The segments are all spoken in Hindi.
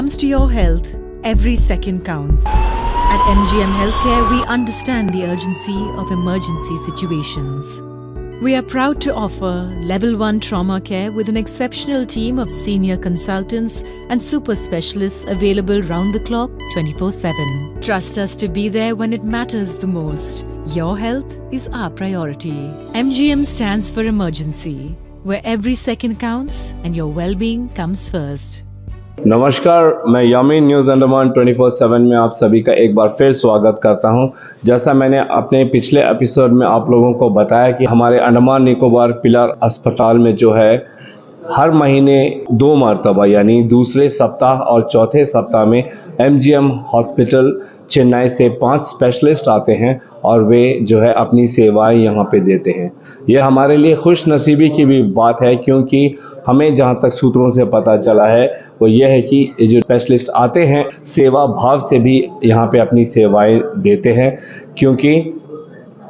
comes to your health, every second counts. At MGM Healthcare, we understand the urgency of emergency situations. We are proud to offer Level 1 trauma care with an exceptional team of senior consultants and super specialists available round the clock 24/7. Trust us to be there when it matters the most. Your health is our priority. MGM stands for emergency, where every second counts and your well-being comes first. नमस्कार, मैं यामीन न्यूज़ अंडमान 24/7 में आप सभी का एक बार फिर स्वागत करता हूं। जैसा मैंने अपने पिछले एपिसोड में आप लोगों को बताया कि हमारे अंडमान निकोबार पिलर अस्पताल में जो है हर महीने 2 मरतबा यानी दूसरे सप्ताह और चौथे सप्ताह में MGM हॉस्पिटल चेन्नई से 5 स्पेशलिस्ट आते हैं और वे जो है अपनी सेवाएं यहाँ पे देते हैं। यह हमारे लिए खुश नसीबी की भी बात है, क्योंकि हमें जहाँ तक सूत्रों से पता चला है वो यह है कि जो स्पेशलिस्ट आते हैं सेवा भाव से भी यहाँ पे अपनी सेवाएं देते हैं, क्योंकि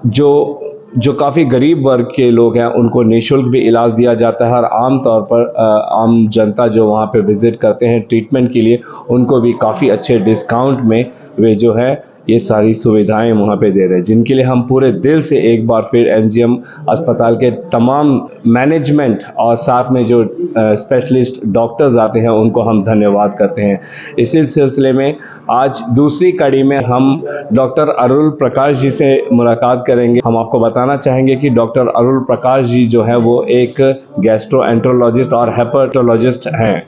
जो काफ़ी गरीब वर्ग के लोग हैं उनको निःशुल्क भी इलाज दिया जाता है और आम तौर पर आम जनता जो वहाँ पे विज़िट करते हैं ट्रीटमेंट के लिए उनको भी काफ़ी अच्छे डिस्काउंट में वे जो है ये सारी सुविधाएं वहाँ पे दे रहे हैं, जिनके लिए हम पूरे दिल से एक बार फिर MGM अस्पताल के तमाम मैनेजमेंट और साथ में जो स्पेशलिस्ट डॉक्टर्स आते हैं उनको हम धन्यवाद करते हैं। इसी सिलसिले में आज दूसरी कड़ी में हम डॉक्टर अरुल प्रकाश जी से मुलाकात करेंगे। हम आपको बताना चाहेंगे कि डॉक्टर अरुल प्रकाश जी जो है वो एक गैस्ट्रोएंटरोलॉजिस्ट और हेपेटोलॉजिस्ट हैं।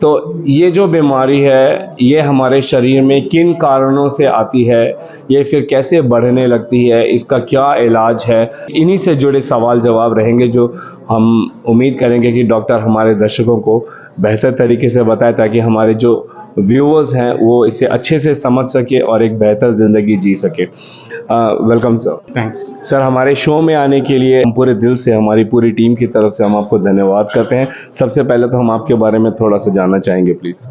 तो ये जो बीमारी है ये हमारे शरीर में किन कारणों से आती है, ये फिर कैसे बढ़ने लगती है, इसका क्या इलाज है, इन्हीं से जुड़े सवाल जवाब रहेंगे जो हम उम्मीद करेंगे कि डॉक्टर हमारे दर्शकों को बेहतर तरीके से बताए, ताकि हमारे जो व्यूअर्स हैं वो इसे अच्छे से समझ सके और एक बेहतर ज़िंदगी जी सके। Welcome sir. थैंक्स सर, हमारे शो में आने के लिए हम पूरे दिल से हमारी पूरी टीम की तरफ से हम आपको धन्यवाद करते हैं। सबसे पहले तो हम आपके बारे में थोड़ा सा जानना चाहेंगे प्लीज़।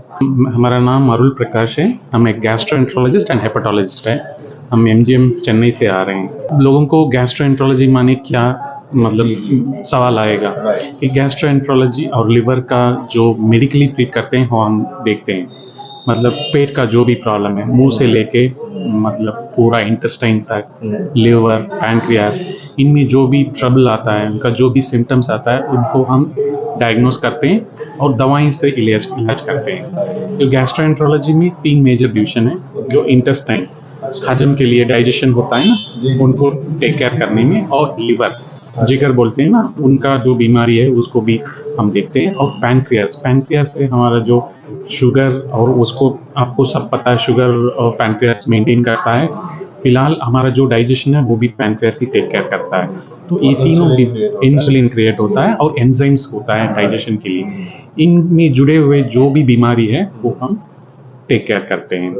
हमारा नाम अरुल प्रकाश है, हम एक गैस्ट्रोएंटरोलॉजिस्ट एंड हेपेटोलॉजिस्ट है। हम MGM चेन्नई से आ रहे हैं। लोगों को गैस्ट्रोएंटरोलॉजी माने क्या मतलब सवाल आएगा कि गैस्ट्रोएंटरोलॉजी और लिवर का जो मेडिकली ट्रीट करते हैं वो हम देखते हैं। मतलब पेट का जो भी प्रॉब्लम है मुंह से लेके मतलब पूरा इंटेस्टाइन तक, लिवर, पैनक्रियास, इनमें जो भी ट्रबल आता है, उनका जो भी सिम्टम्स आता है उनको हम डायग्नोस करते हैं और दवाई से इलाज करते हैं। तो गैस्ट्रोएंटरोलॉजी में 3 मेजर डिवीजन है। जो इंटेस्टाइन हजम के लिए डाइजेशन होता है ना, उनको टेक केयर करने में, और लिवर जिगर बोलते हैं ना, उनका जो बीमारी है उसको भी हम देखते हैं। और पैनक्रियास से हमारा जो शुगर, और उसको आपको सब पता है शुगर और पैनक्रियास मेंटेन करता है। फिलहाल हमारा जो डाइजेशन है वो भी पैनक्रियास ही टेक केयर करता है। तो ये तीनों इंसुलिन क्रिएट होता है और एंजाइम्स होता है डाइजेशन के लिए। इनमें जुड़े हुए जो भी बीमारी है वो हम टेक केयर करते हैं।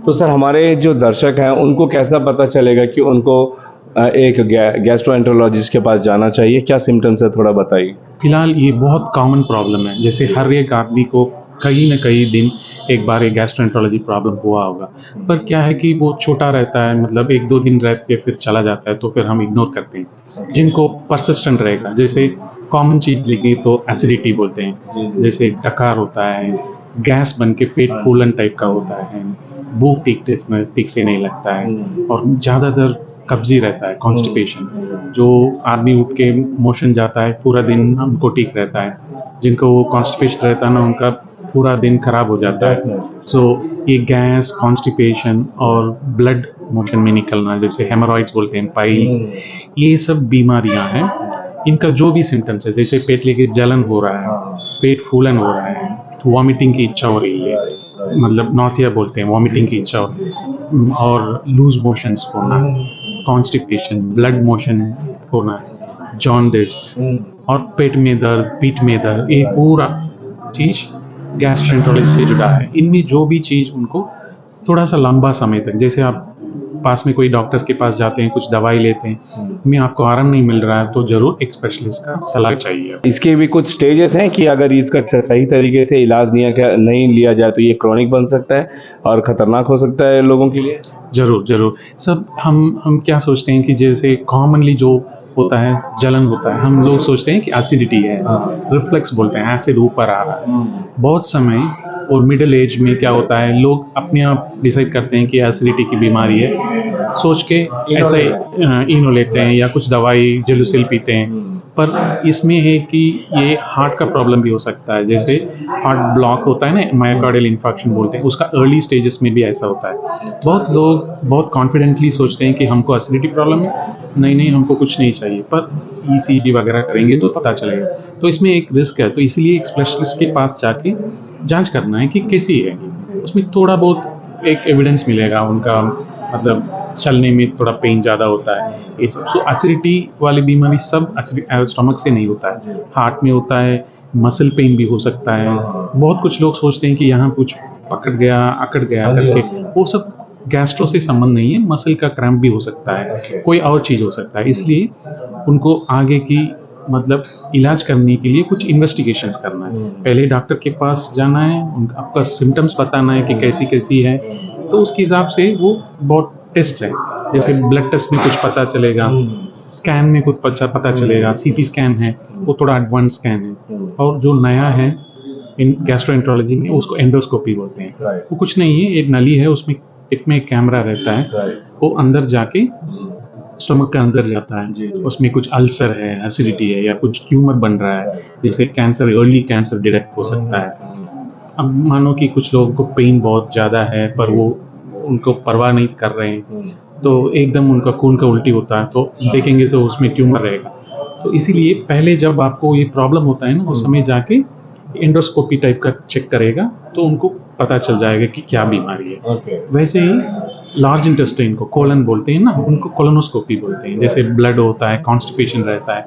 तो सर, हमारे जो दर्शक हैं उनको कैसा पता चलेगा कि उनको एक गैस्ट्रोएंटरोलॉजिस्ट के पास जाना चाहिए? क्या सिम्टम्स है थोड़ा बताइए। फिलहाल ये बहुत कॉमन प्रॉब्लम है, जैसे हर एक आदमी को कहीं न कहीं दिन एक बार एक गैस्ट्रोएंटरोलॉजी प्रॉब्लम हुआ होगा। पर क्या है कि वो छोटा रहता है, मतलब 1-2 दिन रह के फिर चला जाता है, तो फिर हम इग्नोर करते हैं। जिनको परसिस्टेंट रहेगा, जैसे कॉमन चीज़ लिखी तो एसिडिटी बोलते हैं, जैसे डकार होता है, गैस बन के पेट फूलन टाइप का होता है, भूख ठीक से नहीं लगता है, और ज़्यादातर कब्जी रहता है, कॉन्स्टिपेशन। जो आदमी उठ के मोशन जाता है पूरा दिन उनको ठीक रहता है, जिनको वो कॉन्स्टिपेशन रहता है ना उनका पूरा दिन खराब हो जाता है। सो ये गैस, कॉन्स्टिपेशन और ब्लड मोशन में निकलना, जैसे हेमोरॉइड्स बोलते हैं, पाइल्स, ये सब बीमारियां हैं। इनका जो भी सिम्टम्स है, जैसे पेट लेके जलन हो रहा है, पेट फूलन हो रहा है, वॉमिटिंग की इच्छा हो रही है, मतलब नौसिया बोलते हैं, वॉमिटिंग की इच्छा हो रही है, और लूज मोशंस होना, कॉन्स्टिपेशन, ब्लड मोशन होना, जॉन्डिस और पेट में दर्द, पीठ में दर्द, ये पूरा चीज़ गैस्ट्रोएंटरोलॉजी से जुड़ा है। इनमें जो भी चीज़ उनको थोड़ा सा लंबा समय तक, जैसे आप पास में कोई डॉक्टर्स के पास जाते हैं, कुछ दवाई लेते हैं, में आपको आराम नहीं मिल रहा है तो ज़रूर एक स्पेशलिस्ट का सलाह चाहिए। इसके भी कुछ स्टेजेस हैं कि अगर इसका सही तरीके से इलाज नहीं लिया जाए तो ये क्रॉनिक बन सकता है और ख़तरनाक हो सकता है लोगों के लिए? ज़रूर सब हम क्या सोचते हैं कि जैसे कॉमनली जो होता है जलन होता है, हम लोग सोचते हैं कि एसिडिटी है, रिफ्लेक्स बोलते हैं, एसिड ऊपर आ रहा है। बहुत समय और मिडिल एज में क्या होता है, लोग अपने आप डिसाइड करते हैं कि एसिडिटी की बीमारी है, सोच के ऐसा इनो लेते हैं या कुछ दवाई जेलुसिल पीते हैं। पर इसमें है कि ये हार्ट का प्रॉब्लम भी हो सकता है, जैसे हार्ट ब्लॉक होता है ना, मायोकार्डियल इन्फेक्शन बोलते हैं, उसका अर्ली स्टेजेस में भी ऐसा होता है। बहुत लोग बहुत कॉन्फिडेंटली सोचते हैं कि हमको एसिडिटी प्रॉब्लम है, नहीं हमको कुछ नहीं चाहिए, पर ईसीजी वगैरह करेंगे तो पता चलेगा। तो इसमें एक रिस्क है, तो इसीलिए एक स्पेशलिस्ट के पास जाके जांच करना है कि कैसी है। उसमें थोड़ा बहुत एक एविडेंस मिलेगा उनका, मतलब चलने में थोड़ा पेन ज़्यादा होता है, ये सब। सो एसिडिटी वाली बीमारी सब स्टमक से नहीं होता है, हार्ट में होता है, मसल पेन भी हो सकता है। बहुत कुछ लोग सोचते हैं कि यहाँ कुछ पकड़ गया अकड़ गया करके, वो सब गैस्ट्रो से संबंध नहीं है, मसल का क्रैम्प भी हो सकता है, कोई और चीज़ हो सकता है। इसलिए उनको आगे की मतलब इलाज करने के लिए कुछ इन्वेस्टिगेशंस करना है। पहले डॉक्टर के पास जाना है, आपका सिम्टम्स बताना है कि कैसी कैसी है, तो उसके हिसाब से वो बहुत टेस्ट है, जैसे ब्लड टेस्ट में कुछ पता चलेगा, स्कैन में कुछ पता चलेगा, सीटी स्कैन है वो थोड़ा एडवांस स्कैन है, और जो नया है इन गैस्ट्रोएंटरोलॉजी में उसको एंडोस्कोपी बोलते हैं। वो कुछ नहीं है, एक नली है, उसमें टिप में एक कैमरा रहता है, वो अंदर जाके स्टमक के अंदर जाता है, उसमें कुछ अल्सर है, एसिडिटी है, या कुछ ट्यूमर बन रहा है, जैसे कैंसर, अर्ली कैंसर डिटेक्ट हो सकता है। अब मानो कि कुछ लोगों को पेन बहुत ज़्यादा है पर वो उनको परवाह नहीं कर रहे हैं, तो एकदम उनका खून का उल्टी होता है, तो देखेंगे तो उसमें ट्यूमर रहेगा। तो इसीलिए पहले जब आपको ये प्रॉब्लम होता है ना, उस समय जाके एंडोस्कोपी टाइप का चेक करेगा, तो उनको पता चल जाएगा कि क्या बीमारी है। वैसे ही लार्ज इंटेस्टाइन को कोलन बोलते हैं ना, उनको कोलोनोस्कोपी बोलते हैं। जैसे ब्लड होता है, कॉन्स्टिपेशन रहता है,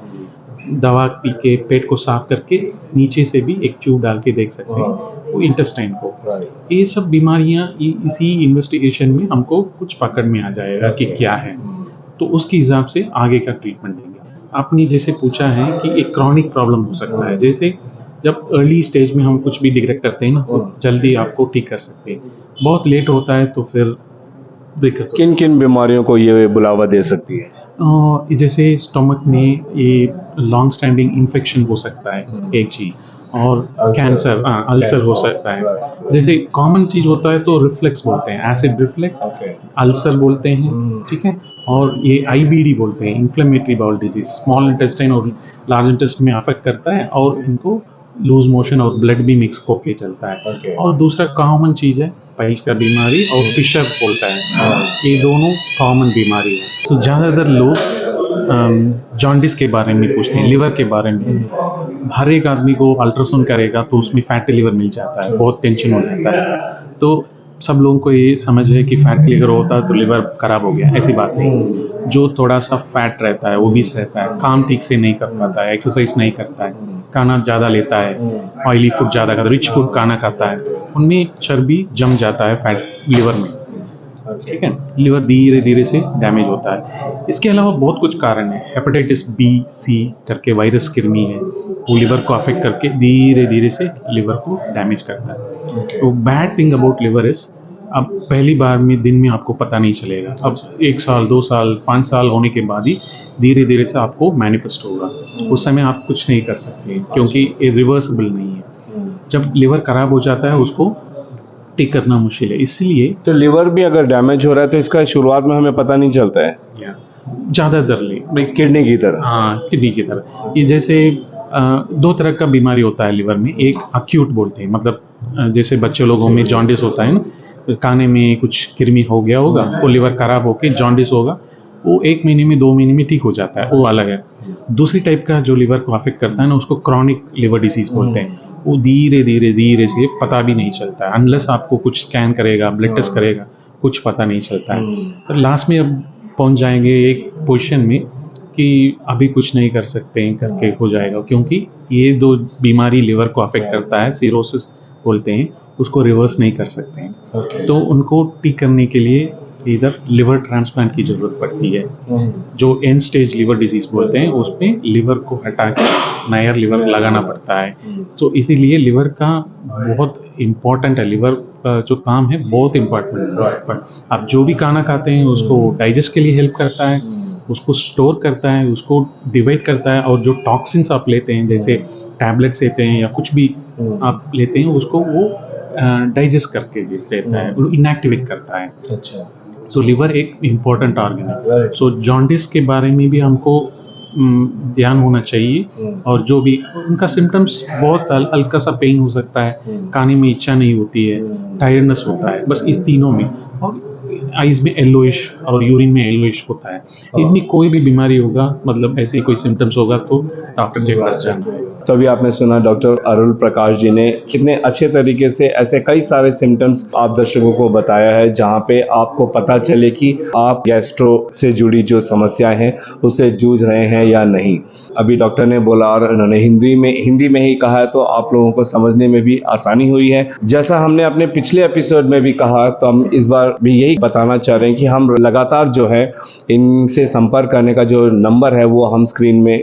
दवा पी के पेट को साफ करके नीचे से भी एक ट्यूब डाल के देख सकते हैं वो इंटेस्टाइन को। ये सब बीमारियां इसी इन्वेस्टिगेशन में हमको कुछ पकड़ में आ जाएगा कि क्या है, तो उसके हिसाब से आगे का ट्रीटमेंट देंगे। आपने जैसे पूछा है कि एक क्रॉनिक प्रॉब्लम हो सकता है, जैसे जब अर्ली स्टेज में हम कुछ भी डिटेक्ट करते हैं ना, तो जल्दी आपको ठीक कर सकते हैं। बहुत लेट होता है तो फिर दिक्कत। किन किन बीमारियों को ये बुलावा दे सकती है? जैसे स्टमक में ये लॉन्ग स्टैंडिंग इन्फेक्शन हो सकता है एक चीज, और कैंसर, अल्सर हो सकता है। जैसे कॉमन चीज होता है तो रिफ्लेक्स बोलते हैं, एसिड रिफ्लेक्स, अल्सर बोलते हैं, ठीक है। और ये आईबीडी बोलते हैं, inflammatory bowel disease, small intestine और लार्ज इंटेस्टाइन में अफेक्ट करता है, और इनको लूज मोशन और ब्लड भी मिक्स होके चलता है। और दूसरा कॉमन चीज है पाइल्स का बीमारी और फिशर बोलता है, ये दोनों कॉमन बीमारी है। तो ज़्यादातर लोग जॉन्डिस के बारे में पूछते हैं, लिवर के बारे में। हर एक आदमी को अल्ट्रासाउंड करेगा तो उसमें फैटी लिवर मिल जाता है, बहुत टेंशन हो जाता है। तो सब लोगों को ये समझ है कि फैटी लिवर होता है तो लिवर खराब हो गया, ऐसी बात नहीं। जो थोड़ा सा फैट रहता है, ओबीस रहता है, काम ठीक से नहीं कर पाता है, एक्सरसाइज नहीं करता है, खाना ज़्यादा लेता है, ऑयली फूड ज़्यादा खाता है, रिच फूड खाना खाता है, उनमें चर्बी जम जाता है फैट लिवर में, ठीक है। लिवर धीरे धीरे से डैमेज होता है। इसके अलावा बहुत कुछ कारण है, हेपेटाइटिस बी सी करके वायरस कृमि है, वो लिवर को अफेक्ट करके धीरे धीरे से लिवर को डैमेज करता है। तो bad thing about liver is, अब पहली बार में दिन में आपको पता नहीं चलेगा, अब 1 साल 2 साल 5 साल होने के बाद ही धीरे धीरे से आपको मैनिफेस्ट होगा। उस समय आप कुछ नहीं कर सकते क्योंकि ये रिवर्सिबल नहीं है। जब लिवर खराब हो जाता है उसको ठीक करना मुश्किल है, इसलिए तो लिवर भी अगर डैमेज हो रहा है तो इसका शुरुआत में हमें पता नहीं चलता है, ज़्यादातर ले किडनी की तरह। हाँ, किडनी की तरह। ये जैसे 2 तरह का बीमारी होता है लिवर में, एक अक्यूट बोलते हैं, मतलब जैसे बच्चे लोगों में जॉन्डिस होता है ना, खाने में कुछ कृमि हो गया होगा, वो लिवर खराब होके जॉन्डिस होगा, वो 1 महीने में 2 महीने में ठीक हो जाता है, वो अलग है। दूसरी टाइप का जो लिवर को अफेक्ट करता है ना, उसको क्रॉनिक लिवर डिसीज बोलते हैं। वो धीरे धीरे धीरे से पता भी नहीं चलता है, अनलेस आपको कुछ स्कैन करेगा, ब्लड टेस्ट करेगा, कुछ पता नहीं चलता है। तो लास्ट में अब पहुंच जाएंगे एक पोजीशन में कि अभी कुछ नहीं कर सकते हैं करके हो जाएगा, क्योंकि ये 2 बीमारी लिवर को अफेक्ट करता है, सिरोसिस बोलते हैं, उसको रिवर्स नहीं कर सकते हैं। तो उनको ठीक करने के लिए इधर लिवर ट्रांसप्लांट की ज़रूरत पड़ती है, जो एंड स्टेज लिवर डिजीज़ बोलते हैं, उसमें लिवर को हटा के नया लिवर लगाना पड़ता है। तो इसीलिए लिवर का बहुत इम्पॉर्टेंट है, लिवर का जो काम है बहुत इम्पॉर्टेंट है। आप जो भी खाना खाते हैं उसको डाइजेस्ट के लिए हेल्प करता है, उसको स्टोर करता है, उसको डिवाइड करता है, और जो टॉक्सिन्स आप लेते हैं जैसे टैबलेट्स लेते हैं या कुछ भी आप लेते हैं उसको वो डाइजेस्ट करके देता है, इनएक्टिवेट करता है। अच्छा। सो लिवर एक इम्पोर्टेंट ऑर्गन है। Right. सो जॉन्डिस के बारे में भी हमको ध्यान होना चाहिए। और जो भी उनका सिम्टम्स बहुत हल्का सा पेन हो सकता है, खाने में इच्छा नहीं होती है, टायर्डनेस होता है, बस इस तीनों में। और आइज में येलोइश और यूरिन में येलोइश होता है। इनमें कोई भी बीमारी होगा, मतलब ऐसे कोई सिम्टम्स होगा तो डॉक्टर के पास जाना है। तभी आपने सुना डॉक्टर अरुल प्रकाश जी ने कितने अच्छे तरीके से ऐसे कई सारे सिम्टम्स आप दर्शकों को बताया है, जहां पे आपको पता चले कि आप गैस्ट्रो से जुड़ी जो समस्याएं हैं उससे जूझ रहे हैं या नहीं। अभी डॉक्टर ने बोला और उन्होंने हिंदी में ही कहा है, तो आप लोगों को समझने में भी आसानी हुई है। जैसा हमने अपने पिछले एपिसोड में भी कहा, तो हम इस बार भी यही बताना चाह रहे हैं कि हम लगातार जो है इनसे संपर्क करने का जो नंबर है वो हम स्क्रीन में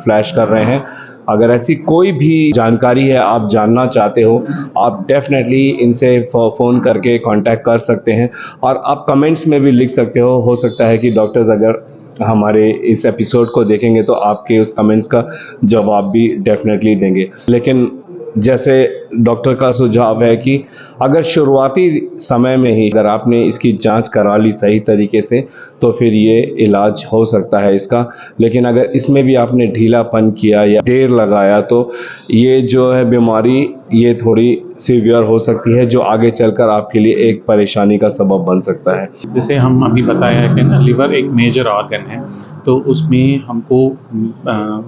फ्लैश कर रहे हैं। अगर ऐसी कोई भी जानकारी है, आप जानना चाहते हो, आप डेफिनेटली इनसे फ़ोन करके कांटेक्ट कर सकते हैं। और आप कमेंट्स में भी लिख सकते हो सकता है कि डॉक्टर्स अगर हमारे इस एपिसोड को देखेंगे तो आपके उस कमेंट्स का जवाब भी डेफिनेटली देंगे। लेकिन जैसे डॉक्टर का सुझाव है कि अगर शुरुआती समय में ही अगर आपने इसकी जांच करा ली सही तरीके से, तो फिर ये इलाज हो सकता है इसका। लेकिन अगर इसमें भी आपने ढीलापन किया या देर लगाया, तो ये जो है बीमारी ये थोड़ी सीवियर हो सकती है, जो आगे चलकर आपके लिए एक परेशानी का सबब बन सकता है। जैसे हम अभी बताया है कि ना लिवर एक मेजर ऑर्गन है, तो उसमें हमको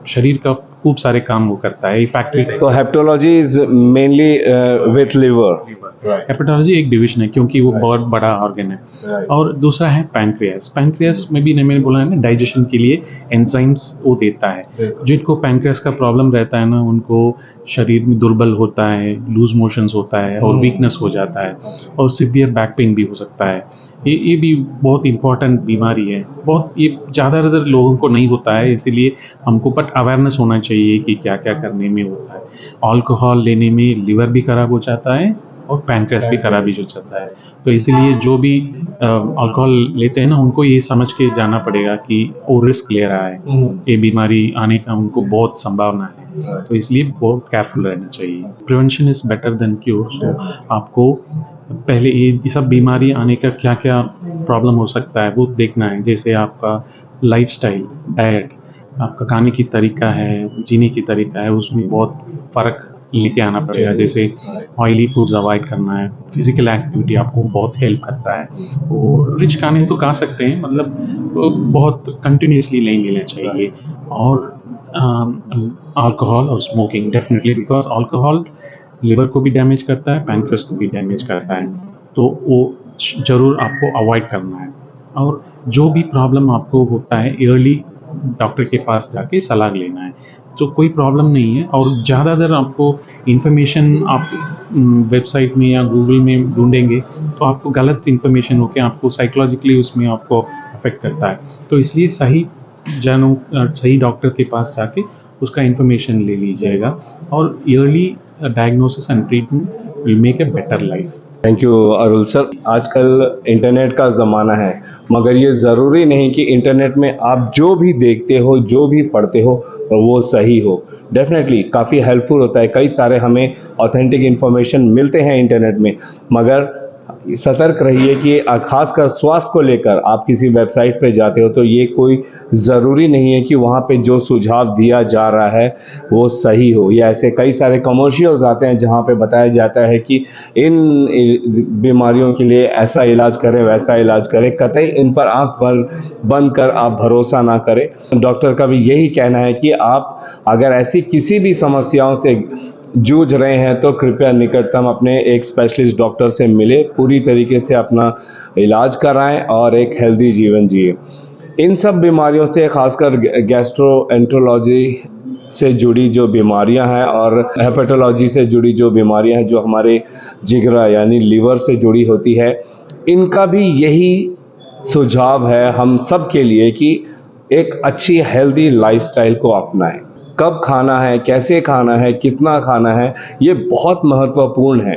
शरीर का खूब सारे काम वो करता है। फैक्ट्री तो hepatology is mainly with liver. Hepatology एक डिवीजन है, क्योंकि वो बहुत बड़ा ऑर्गन है। और दूसरा है पैंक्रियास। पैंक्रियास में भी मैंने बोला है ना, डाइजेशन के लिए एंजाइम्स वो देता है। जिनको पैंक्रियास का प्रॉब्लम रहता है ना, उनको शरीर में दुर्बल होता है, लूज मोशंस होता है और वीकनेस हो जाता है, और सिवियर बैक पेन भी हो सकता है। ये भी बहुत इंपॉर्टेंट बीमारी है। बहुत ये ज़्यादातर लोगों को नहीं होता है, इसीलिए हमको बट अवेयरनेस होना चाहिए कि क्या क्या करने में होता है। अल्कोहल लेने में लिवर भी खराब हो जाता है और पैंक्रियास भी खराब ही हो जाता है। तो इसीलिए जो भी अल्कोहल लेते हैं ना, उनको ये समझ के जाना पड़ेगा कि वो रिस्क ले रहा है, ये बीमारी आने का उनको बहुत संभावना है। तो इसलिए बहुत केयरफुल रहना चाहिए। Prevention is better than cure. So आपको पहले ये सब बीमारी आने का क्या क्या प्रॉब्लम हो सकता है वो देखना है। जैसे आपका लाइफस्टाइल, डाइट, आपका खाने की तरीका है, जीने की तरीका है, उसमें बहुत फ़र्क लेके आना पड़ेगा। जैसे ऑयली फूड्स अवॉइड करना है, फिजिकल एक्टिविटी आपको बहुत हेल्प करता है। और रिच खाने तो खा सकते हैं, मतलब बहुत कंटिन्यूसली नहीं लेना चाहिए। और अल्कोहल और smoking definitely, because alcohol liver को भी डैमेज करता है, पैंक्रियास को भी डैमेज करता है, तो वो ज़रूर आपको अवॉइड करना है। और जो भी प्रॉब्लम आपको होता है, अर्ली डॉक्टर के पास जाके सलाह लेना है। तो कोई प्रॉब्लम नहीं है। और ज़्यादातर आपको इन्फॉर्मेशन आप वेबसाइट में या गूगल में ढूंढेंगे तो आपको गलत इन्फॉर्मेशन होकर आपको साइकोलॉजिकली उसमें आपको अफेक्ट करता है। तो इसलिए सही डॉक्टर के पास जाके उसका इन्फॉर्मेशन ले लीजिएगा, और early diagnosis and treatment will make a better life. Thank you Arul sir. आजकल इंटरनेट का ज़माना है, मगर ये ज़रूरी नहीं कि इंटरनेट में आप जो भी देखते हो, जो भी पढ़ते हो, वो सही हो। डेफिनेटली काफ़ी हेल्पफुल होता है, कई सारे हमें ऑथेंटिक इन्फॉर्मेशन मिलते हैं इंटरनेट में, मगर सतर्क रहिए कि खासकर स्वास्थ्य को लेकर आप किसी वेबसाइट पे जाते हो तो ये कोई ज़रूरी नहीं है कि वहाँ पे जो सुझाव दिया जा रहा है वो सही हो। या ऐसे कई सारे कमर्शियल्स आते हैं जहाँ पे बताया जाता है कि इन बीमारियों के लिए ऐसा इलाज करें, वैसा इलाज करें। कतई इन पर आँख बंद कर आप भरोसा ना करें। डॉक्टर का भी यही कहना है कि आप अगर ऐसी किसी भी समस्याओं से जूझ रहे हैं तो कृपया निकटतम अपने एक स्पेशलिस्ट डॉक्टर से मिले, पूरी तरीके से अपना इलाज कराएं और एक हेल्दी जीवन जिए। इन सब बीमारियों से, खासकर गैस्ट्रोएंटरोलॉजी से जुड़ी जो बीमारियां हैं और हेपेटोलॉजी से जुड़ी जो बीमारियां हैं, जो हमारे जिगरा यानी लीवर से जुड़ी होती है, इनका भी यही सुझाव है हम सब के लिए कि एक अच्छी हेल्दी लाइफस्टाइल को अपनाएं। कब खाना है, कैसे खाना है, कितना खाना है, ये बहुत महत्वपूर्ण है।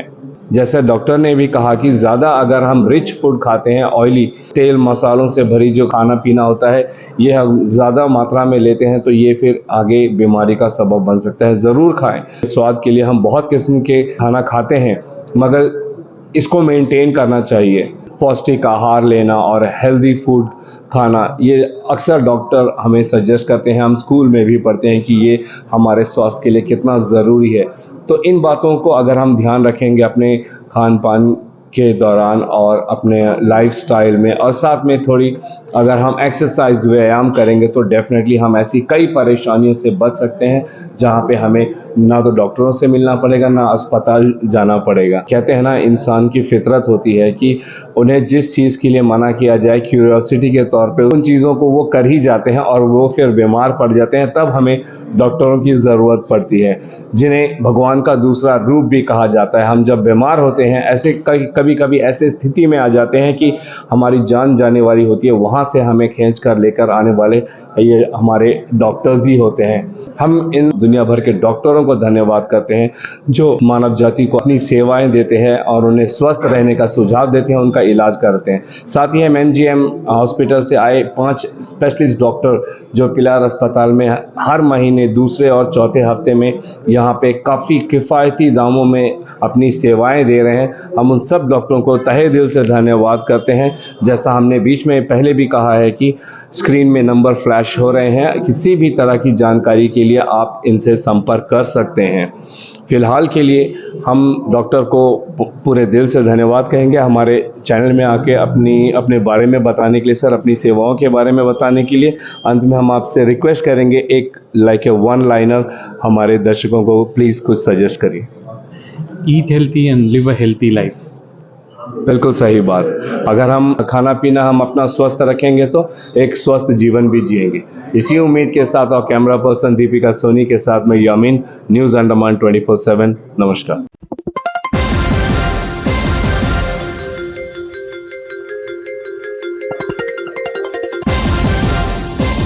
जैसे डॉक्टर ने भी कहा कि ज़्यादा अगर हम रिच फूड खाते हैं, ऑयली तेल मसालों से भरी जो खाना पीना होता है, ये हम ज़्यादा मात्रा में लेते हैं तो ये फिर आगे बीमारी का सबब बन सकता है। ज़रूर खाएं। स्वाद के लिए हम बहुत किस्म के खाना खाते हैं, मगर इसको मेंटेन करना चाहिए। पौष्टिक आहार लेना और हेल्दी फूड खाना, ये अक्सर डॉक्टर हमें सजेस्ट करते हैं, हम स्कूल में भी पढ़ते हैं कि ये हमारे स्वास्थ्य के लिए कितना ज़रूरी है। तो इन बातों को अगर हम ध्यान रखेंगे अपने खान पान के दौरान और अपने लाइफस्टाइल में, और साथ में थोड़ी अगर हम एक्सरसाइज व्यायाम करेंगे, तो डेफिनेटली हम ऐसी कई परेशानियों से बच सकते हैं जहाँ पे हमें ना तो डॉक्टरों से मिलना पड़ेगा, ना अस्पताल जाना पड़ेगा। कहते हैं ना, इंसान की फितरत होती है कि उन्हें जिस चीज़ के लिए मना किया जाए, क्यूरियोसिटी के तौर पे उन चीज़ों को वो कर ही जाते हैं और वो फिर बीमार पड़ जाते हैं। तब हमें डॉक्टरों की ज़रूरत पड़ती है, जिन्हें भगवान का दूसरा रूप भी कहा जाता है। हम जब बीमार होते हैं, ऐसे कभी कभी ऐसे स्थिति में आ जाते हैं कि हमारी जान जाने वाली होती है, वहाँ से हमें खींच कर लेकर आने वाले ये हमारे डॉक्टर्स ही होते हैं। हम इन दुनिया भर के डॉक्टरों को धन्यवाद करते हैं जो मानव जाति को अपनी सेवाएं देते हैं और उन्हें स्वस्थ रहने का सुझाव देते हैं, उनका इलाज करते हैं। साथ ही हम एनजीएम हॉस्पिटल से आए 5 स्पेशलिस्ट डॉक्टर जो पिलार अस्पताल में हर महीने दूसरे और चौथे हफ्ते में यहाँ पे काफ़ी किफ़ायती दामों में अपनी सेवाएं दे रहे हैं, हम उन सब डॉक्टरों को तहे दिल से धन्यवाद करते हैं। जैसा हमने बीच में पहले भी कहा है कि स्क्रीन में नंबर फ्लैश हो रहे हैं, किसी भी तरह की जानकारी के लिए आप इनसे संपर्क कर सकते हैं। फ़िलहाल के लिए हम डॉक्टर को पूरे दिल से धन्यवाद कहेंगे हमारे चैनल में आके अपने बारे में बताने के लिए, सर अपनी सेवाओं के बारे में बताने के लिए। अंत में हम आपसे रिक्वेस्ट करेंगे, एक लाइक ए वन लाइनर हमारे दर्शकों को प्लीज़ कुछ सजेस्ट करिए। Eat healthy and live a healthy life. बिल्कुल सही बात। अगर हम खाना पीना हम अपना स्वस्थ रखेंगे तो एक स्वस्थ जीवन भी जिएंगे। इसी उम्मीद के साथ और कैमरा पर्सन दीपिका सोनी के साथ मैं यामीन, न्यूज़ अंडमान 24/7। नमस्कार।